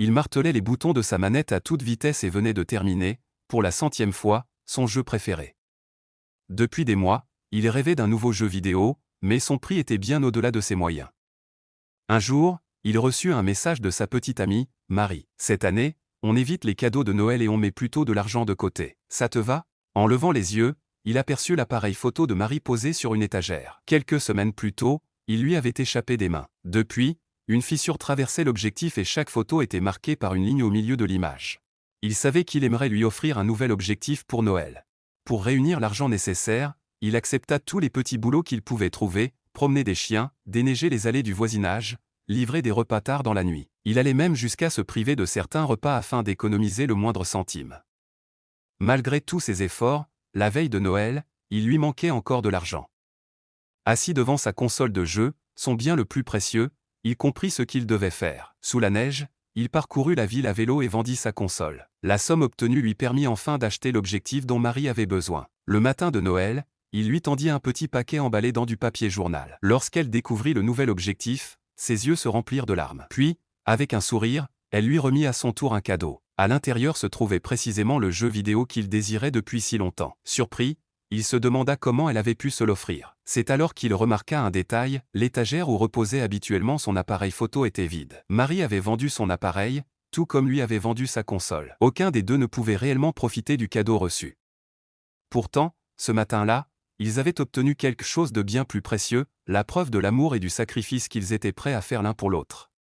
Il martelait les boutons de sa manette à toute vitesse et venait de terminer, pour la 100e fois, son jeu préféré. Depuis des mois, il rêvait d'un nouveau jeu vidéo, mais son prix était bien au-delà de ses moyens. Un jour, il reçut un message de sa petite amie, Marie. « Cette année, on évite les cadeaux de Noël et on met plutôt de l'argent de côté. Ça te va ?» En levant les yeux, il aperçut l'appareil photo de Marie posé sur une étagère. Quelques semaines plus tôt, il lui avait échappé des mains. Depuis, une fissure traversait l'objectif et chaque photo était marquée par une ligne au milieu de l'image. Il savait qu'il aimerait lui offrir un nouvel objectif pour Noël. Pour réunir l'argent nécessaire, il accepta tous les petits boulots qu'il pouvait trouver, promener des chiens, déneiger les allées du voisinage, livrer des repas tard dans la nuit. Il allait même jusqu'à se priver de certains repas afin d'économiser le moindre centime. Malgré tous ses efforts, la veille de Noël, il lui manquait encore de l'argent. Assis devant sa console de jeu, son bien le plus précieux, il comprit ce qu'il devait faire. Sous la neige, il parcourut la ville à vélo et vendit sa console. La somme obtenue lui permit enfin d'acheter l'objectif dont Marie avait besoin. Le matin de Noël, il lui tendit un petit paquet emballé dans du papier journal. Lorsqu'elle découvrit le nouvel objectif, ses yeux se remplirent de larmes. Puis, avec un sourire, elle lui remit à son tour un cadeau. À l'intérieur se trouvait précisément le jeu vidéo qu'il désirait depuis si longtemps. Surpris, il se demanda comment elle avait pu se l'offrir. C'est alors qu'il remarqua un détail, l'étagère où reposait habituellement son appareil photo était vide. Marie avait vendu son appareil, tout comme lui avait vendu sa console. Aucun des deux ne pouvait réellement profiter du cadeau reçu. Pourtant, ce matin-là, ils avaient obtenu quelque chose de bien plus précieux, la preuve de l'amour et du sacrifice qu'ils étaient prêts à faire l'un pour l'autre.